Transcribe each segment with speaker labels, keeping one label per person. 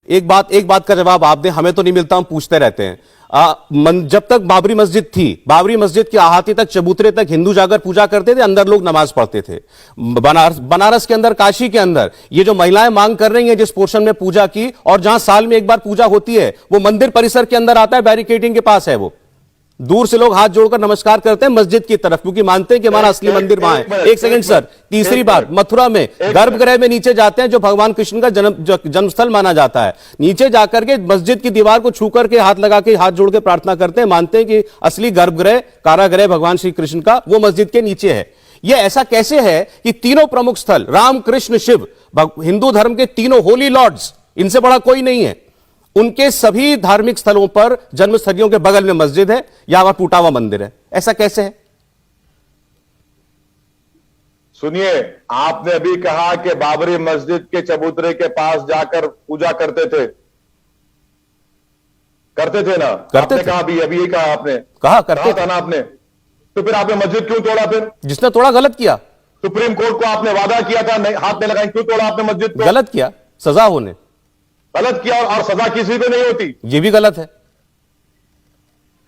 Speaker 1: एक बात का जवाब आप दें, हमें तो नहीं मिलता, हम पूछते रहते हैं। जब तक बाबरी मस्जिद थी, बाबरी मस्जिद की अहाती तक, चबूतरे तक हिंदू जाकर पूजा करते थे, अंदर लोग नमाज पढ़ते थे। बनारस के अंदर, काशी के अंदर ये जो महिलाएं मांग कर रही हैं जिस पोर्शन में पूजा की, और जहां साल में एक बार पूजा होती है, वो मंदिर परिसर के अंदर आता है, बैरिकेडिंग के पास है। वो दूर से लोग हाथ जोड़कर नमस्कार करते हैं मस्जिद की तरफ, क्योंकि मानते हैं कि हमारा असली मंदिर वहां है। एक सेकंड सर, तीसरी बात, मथुरा में गर्भगृह में नीचे जाते हैं, जो भगवान कृष्ण का जन्मस्थल माना जाता है, नीचे जाकर के मस्जिद की दीवार को छू करके, हाथ लगा के, हाथ जोड़ के प्रार्थना करते हैं, मानते हैं कि असली गर्भगृह, कारागृह भगवान श्री कृष्ण का वो मस्जिद के नीचे है। यह ऐसा कैसे है कि तीनों प्रमुख स्थल, राम कृष्ण शिव, हिंदू धर्म के तीनों होली लॉर्ड्स, इनसे बड़ा कोई नहीं है, उनके सभी धार्मिक स्थलों पर जन्मस्थलियों के बगल में मस्जिद है या वहां टूटा हुआ मंदिर है? ऐसा कैसे है?
Speaker 2: सुनिए, आपने अभी कहा कि बाबरी मस्जिद के चबूतरे के पास जाकर पूजा करते थे ना?
Speaker 1: करते
Speaker 2: आपने कहा अभी यही कहा आपने,
Speaker 1: करते
Speaker 2: था ना आपने? तो फिर आपने मस्जिद क्यों तोड़ा? फिर
Speaker 1: जिसने तोड़ा गलत किया।
Speaker 2: सुप्रीम कोर्ट को आपने वादा किया था, नहीं हाथ में लगाएं, क्यों तोड़ा आपने मस्जिद को?
Speaker 1: गलत किया, सजा होने।
Speaker 2: गलत किया और सजा किसी पे नहीं होती,
Speaker 1: ये भी गलत है।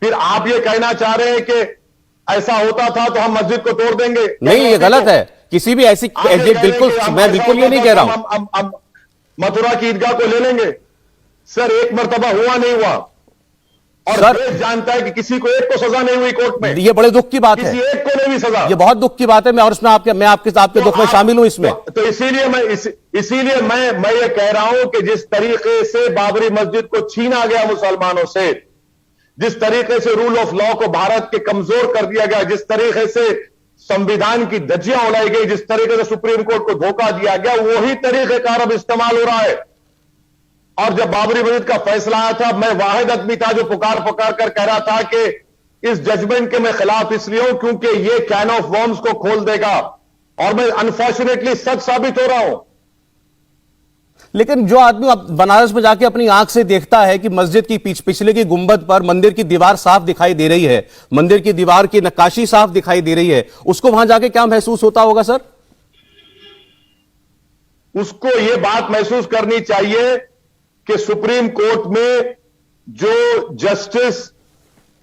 Speaker 2: फिर आप ये कहना चाह रहे हैं कि ऐसा होता था तो हम मस्जिद को तोड़ देंगे?
Speaker 1: नहीं, ये गलत है। किसी भी ऐसी, बिल्कुल, मैं बिल्कुल ये नहीं कह रहा हूं।
Speaker 2: हम मथुरा की ईदगाह को ले लेंगे सर, एक मर्तबा हुआ नहीं हुआ, और
Speaker 1: सर
Speaker 2: देश जानता है कि किसी को एक को सजा नहीं हुई कोर्ट में।
Speaker 1: ये बड़े दुख की बात है,
Speaker 2: किसी एक को नहीं हुई सजा।
Speaker 1: ये बहुत दुख की बात है। मैं आपके दुख में शामिल हूं इसमें।
Speaker 2: तो इसीलिए मैं ये कह रहा हूं कि जिस तरीके से बाबरी मस्जिद को छीना गया मुसलमानों से, जिस तरीके से रूल ऑफ लॉ को भारत के कमजोर कर दिया गया, जिस तरीके से संविधान की धज्जियां उड़ाई गई, जिस तरीके से सुप्रीम कोर्ट को धोखा दिया गया, वही तरीकेकार अब इस्तेमाल हो रहा है। और जब बाबरी मस्जिद का फैसला आया था, मैं वाहिद आदमी था जो पुकार कर कह रहा था कि इस जजमेंट के मैं खिलाफ इसलिए हूं क्योंकि ये कैन ऑफ वर्म्स को खोल देगा, और मैं अनफॉर्चुनेटली सच साबित हो रहा हूं।
Speaker 1: लेकिन जो आदमी बनारस में जाके अपनी आंख से देखता है कि मस्जिद की पिछले की गुंबद पर मंदिर की दीवार साफ दिखाई दे रही है, मंदिर की दीवार की नक्काशी साफ दिखाई दे रही है, उसको वहां जाके क्या महसूस होता होगा सर?
Speaker 2: उसको यह बात महसूस करनी चाहिए कि सुप्रीम कोर्ट में जो जस्टिस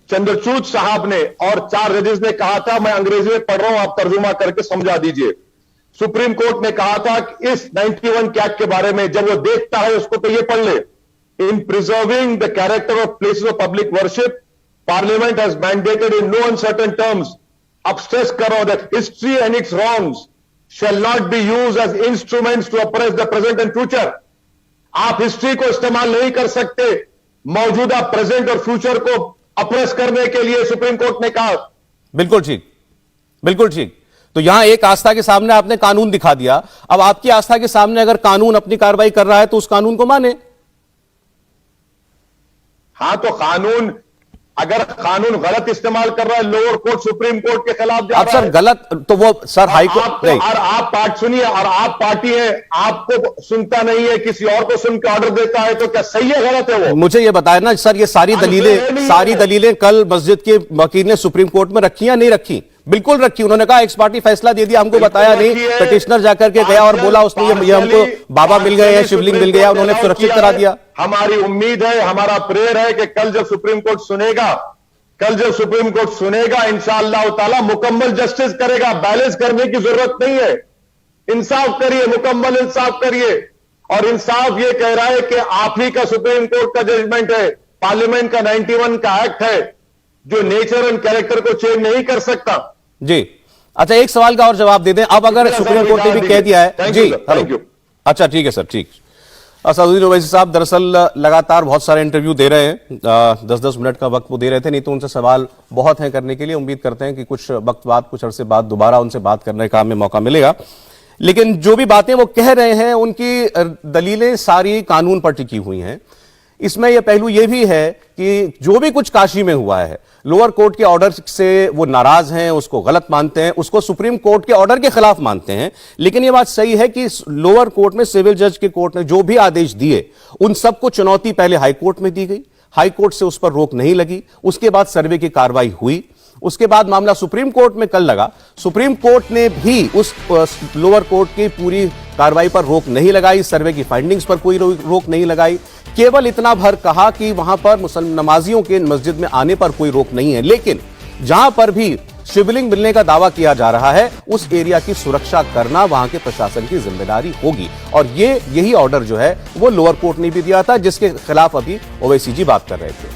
Speaker 2: चंद्रचूड़ साहब ने और 4 जजेस ने कहा था, मैं अंग्रेजी में पढ़ रहा हूं, आप तर्जुमा करके समझा दीजिए। सुप्रीम कोर्ट ने कहा था कि इस 91 एक्ट के बारे में जब वो देखता है उसको तो ये पढ़ ले, in preserving the character of places of public worship parliament has mandated in no uncertain terms, अब स्ट्रेस करो that history and its wrongs shall not be used as instruments to oppress the present and future. आप history को इस्तेमाल नहीं कर सकते मौजूदा, present और फ्यूचर को अप्रेस करने के लिए, सुप्रीम कोर्ट ने कहा।
Speaker 1: बिल्कुल ठीक, बिल्कुल ठीक। तो यहां एक आस्था के सामने आपने कानून दिखा दिया, अब आपकी आस्था के सामने अगर कानून अपनी कार्रवाई कर रहा है तो उस कानून को माने।
Speaker 2: हां, तो कानून, अगर कानून गलत इस्तेमाल कर रहा है, लोअर कोर्ट सुप्रीम कोर्ट के खिलाफ जा रहा है,
Speaker 1: गलत तो वो सर हाई कोर्ट नहीं।
Speaker 2: और आप पार्ट सुनिए, और आप पार्टी है, आपको सुनता नहीं है, किसी और को सुन के ऑर्डर देता है, तो क्या सही है गलत है वो?
Speaker 1: मुझे ये बताया ना सर, ये सारी दलीलें कल मस्जिद के वकील ने सुप्रीम कोर्ट में रखी या नहीं रखी? बिल्कुल रखी। उन्होंने कहा एक्स पार्टी फैसला दे दिया, हमको बताया नहीं। पिटिशनर जाकर के गया और बोला उसने ये हमको बाबा मिल गए हैं, शिवलिंग मिल गया, उन्होंने सुरक्षित करा दिया।
Speaker 2: हमारी उम्मीद है, हमारा प्रेयर है कि कल जब सुप्रीम कोर्ट सुनेगा, इंशाअल्लाह ताला मुकम्मल जस्टिस करेगा। बैलेंस करने की जरूरत नहीं है, इंसाफ करिए, मुकम्मल इंसाफ करिए। और इंसाफ ये कह रहा है कि आप ही का सुप्रीम कोर्ट का जजमेंट है, पार्लियामेंट का 91 का एक्ट है जो नेचर एंड कैरेक्टर को चेंज नहीं कर सकता।
Speaker 1: जी अच्छा, एक सवाल का और जवाब दे दें। अब अगर सुप्रीम कोर्ट ने भी कह दिया है, जी हेलो, अच्छा ठीक है सर, ठीक। असदुद्दीन ओवैसी साहब दरअसल लगातार बहुत सारे इंटरव्यू दे रहे हैं, 10-10 मिनट का वक्त वो दे रहे थे, नहीं तो उनसे सवाल बहुत हैं करने के लिए। उम्मीद करते हैं कि कुछ वक्त बाद, कुछ अरसे बाद दोबारा उनसे बात करने का हमें मौका मिलेगा। लेकिन जो भी बातें वो कह रहे हैं, उनकी दलीलें सारी कानून पर टिकी हुई हैं। इसमें यह पहलू यह भी है कि जो भी कुछ काशी में हुआ है, लोअर कोर्ट के ऑर्डर से वो नाराज हैं, उसको गलत मानते हैं, उसको सुप्रीम कोर्ट के ऑर्डर के खिलाफ मानते हैं। लेकिन यह बात सही है कि लोअर कोर्ट में, सिविल जज के कोर्ट ने जो भी आदेश दिए, उन सबको चुनौती पहले हाई कोर्ट में दी गई, हाई कोर्ट से उस पर रोक नहीं लगी, उसके बाद सर्वे की कार्रवाई हुई, उसके बाद मामला सुप्रीम कोर्ट में कल लगा। सुप्रीम कोर्ट ने भी उस लोअर कोर्ट की पूरी कार्रवाई पर रोक नहीं लगाई, सर्वे की फाइंडिंग्स पर कोई रोक नहीं लगाई। केवल इतना भर कहा कि वहां पर मुसलमान नमाजियों के मस्जिद में आने पर कोई रोक नहीं है, लेकिन जहां पर भी शिवलिंग मिलने का दावा किया जा रहा है उस एरिया की सुरक्षा करना वहां के प्रशासन की जिम्मेदारी होगी। और यही ऑर्डर जो है वो लोअर कोर्ट ने भी दिया था, जिसके खिलाफ अभी ओवैसी जी बात कर रहे थे।